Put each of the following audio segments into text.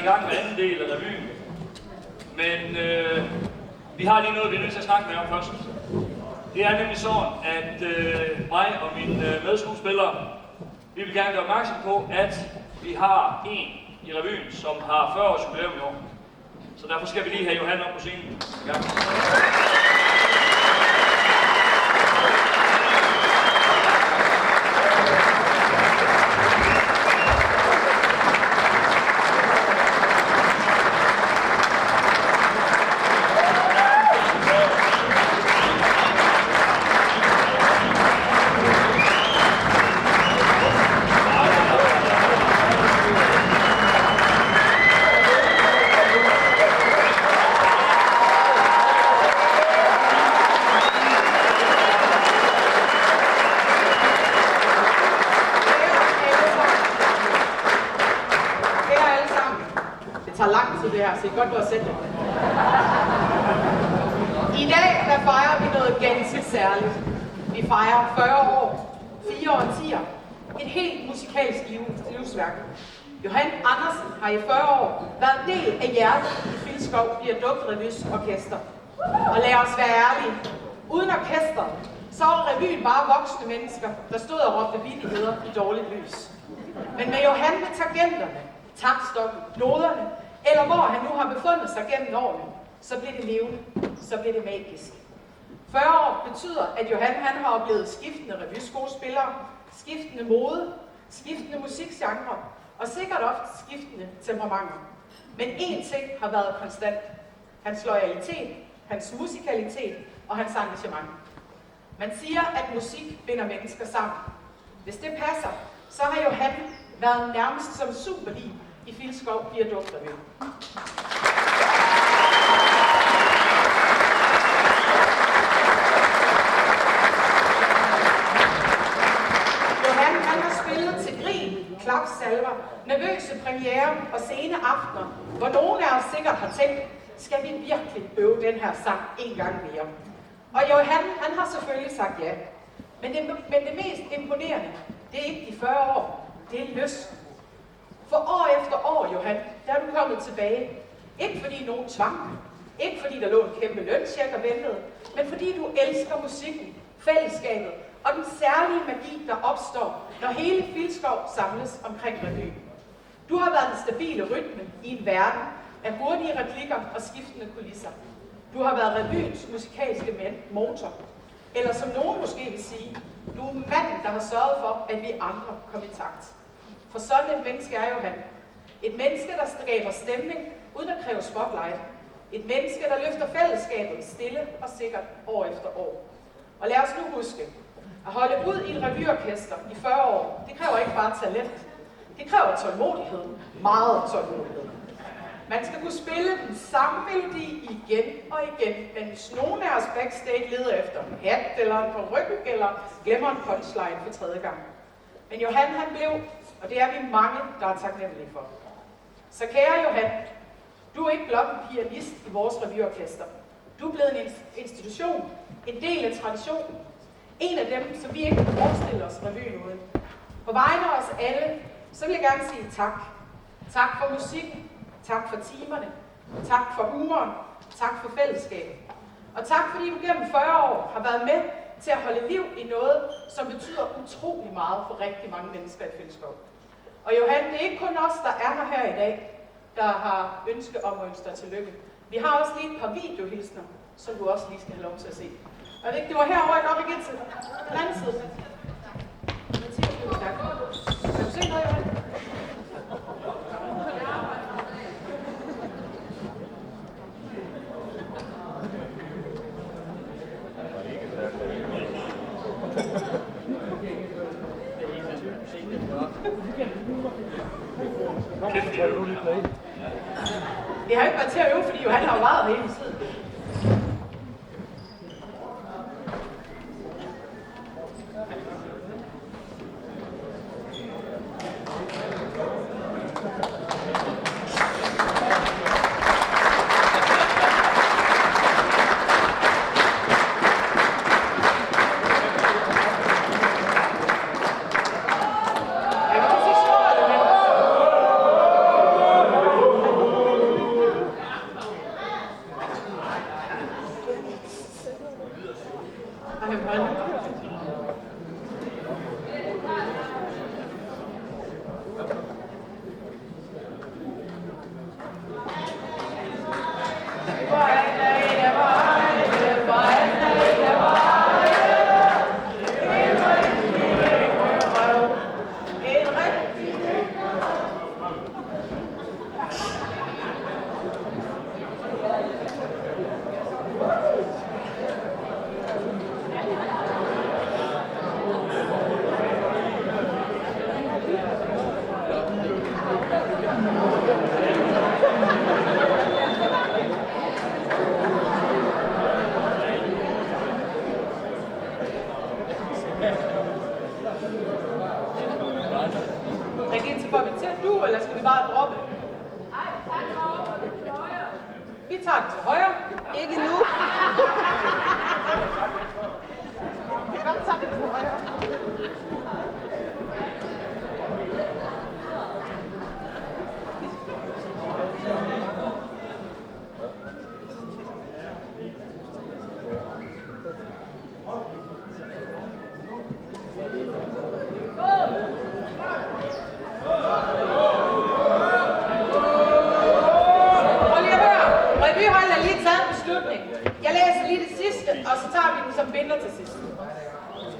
i gang med anden del af revyen. Men vi har lige noget, vi er nødt til at snakke med om først. Det er nemlig sådan, at mig og mine medskuespillere, vi vil gerne gøre opmærksom på, at vi har en i revyen, som har 40 års jubilæum i år. Så derfor skal vi lige have Johan op på scenen. Ja. Så I godt gå og sætte jer. I dag der fejrer vi noget ganske særligt. Vi fejrer 40 år, 4 årtier, et helt musikalsk livsværk. Johan Andersen har i 40 år været en del af hjertet i Filskov Viadukt-Revys orkester. Og lad os være ærlige, uden orkester, så var revyen bare voksne mennesker, der stod og råbte vittigheder i dårligt lys. Men med Johan med tangenterne, taktstokken, noderne, eller hvor han nu har befundet sig gennem årene, så bliver det levende, så bliver det magisk. 40 år betyder, at Johan han har oplevet skiftende revyskuespillere, skiftende mode, skiftende musikgenre, og sikkert ofte skiftende temperamenter. Men én ting har været konstant. Hans loyalitet, hans musikalitet og hans engagement. Man siger, at musik binder mennesker sammen. Hvis det passer, så har Johan været nærmest som superlig i Filskov Viadukt-Revyen. Johan han har spillet til grin, klapsalver, nervøse premiere og sene aftener, hvor nogen af os sikkert har tænkt, skal vi virkelig øve den her sang en gang mere? Og Johan han har selvfølgelig sagt ja. Men det mest imponerende, det er ikke de 40 år, det er lysten. For år efter år, Johan, der er du kommet tilbage. Ikke fordi nogen tvang, ikke fordi der lå en kæmpe løncheck og ventede, men fordi du elsker musikken, fællesskabet og den særlige magi, der opstår, når hele Filskov samles omkring revyen. Du har været den stabile rytme i en verden af hurtige replikker og skiftende kulisser. Du har været revyens musikalske motor. Eller som nogen måske vil sige, du er manden, der har sørget for, at vi andre kom i takt. For sådan et menneske er Johan. Et menneske, der skaber stemning, uden at kræve spotlight. Et menneske, der løfter fællesskabet stille og sikkert år efter år. Og lad os nu huske, at holde ud i et revyorkester i 40 år, det kræver ikke bare talent. Det kræver tålmodighed. Meget tålmodighed. Man skal kunne spille den samme melodi igen og igen, men hvis nogen af os backstage leder efter en hat eller en paryk eller glemmer en punchline for 3. gang. Men Johan han blev, og det er vi mange, der er taknemmelige for. Så kære Johan, du er ikke blot en pianist i vores revyorkester. Du er blevet en institution, en del af traditionen. En af dem, som vi ikke kan forestille os revyen uden. På vegne af os alle, så vil jeg gerne sige tak. Tak for musikken, tak for timerne, tak for humoren, tak for fællesskabet. Og tak fordi du gennem 40 år har været med til at holde liv i noget, som betyder utrolig meget for rigtig mange mennesker i Filskov. Og Johan, det er ikke kun os, der er her i dag, der har ønske om at ønske dig tillykke. Vi har også lige et par videohilsner, som du også lige skal have lov til at se. Og det var herovre, jeg nok igen til den anden side. Kan du se noget, Johan? Det har ikke været til at øve, fordi Johan har varet hele tiden. med hånden. Regitze, får vi til du, eller skal vi bare droppe? Vi tager det til højre. Ikke nu. Vi tager det til højre. Jeg læser lige det sidste, og så tager vi den som binder til sidst.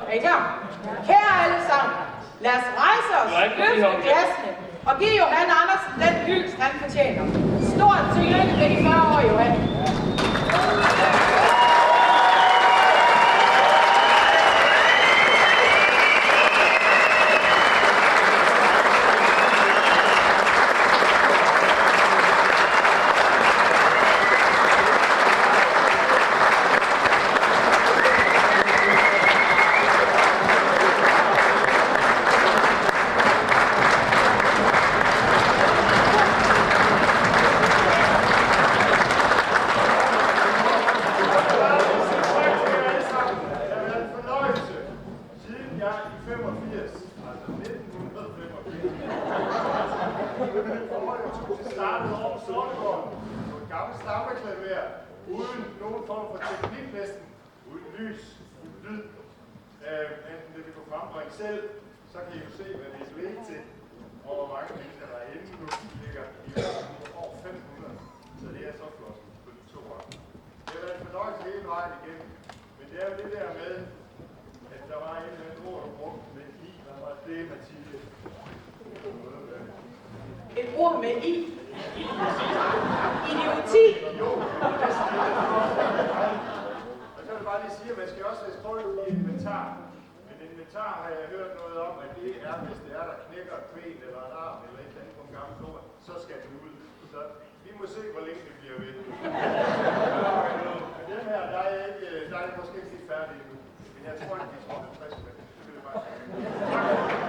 Er I klar? Kære alle sammen, lad os rejse os, løfte glasene, og give Johan Andersen den hyldest, han fortjener. Stort tillykke med de 40 år, Johan. Uden nogen form for teknik næsten, uden lys, uden lyd, enten det vi kunne frembringe selv, så kan I jo se, hvad vi er blevet til, og hvor mange mennesker der er inde nu, ligger i over 500, så det er så flot på de 2 år. Det har været en fornøjelse hele vejen igennem, men det er jo det der med, at der var en eller anden ord, der brugte med i, hvad var det, Mathilde? Et ord med i. Idioti. Jo. Og så vil jeg bare lige sige, at man skal også læse krølle i inventar. Men inventar har jeg hørt noget om, at det er, hvis det er, der knækker et ben eller en arm eller et eller andet på en gammel nummer, så skal det ud. Så vi må se, hvor længe det bliver ved. Men den her, der er jeg måske ikke helt færdig endnu. Men jeg tror, at vi skal 50 med. Det vil jeg bare sige.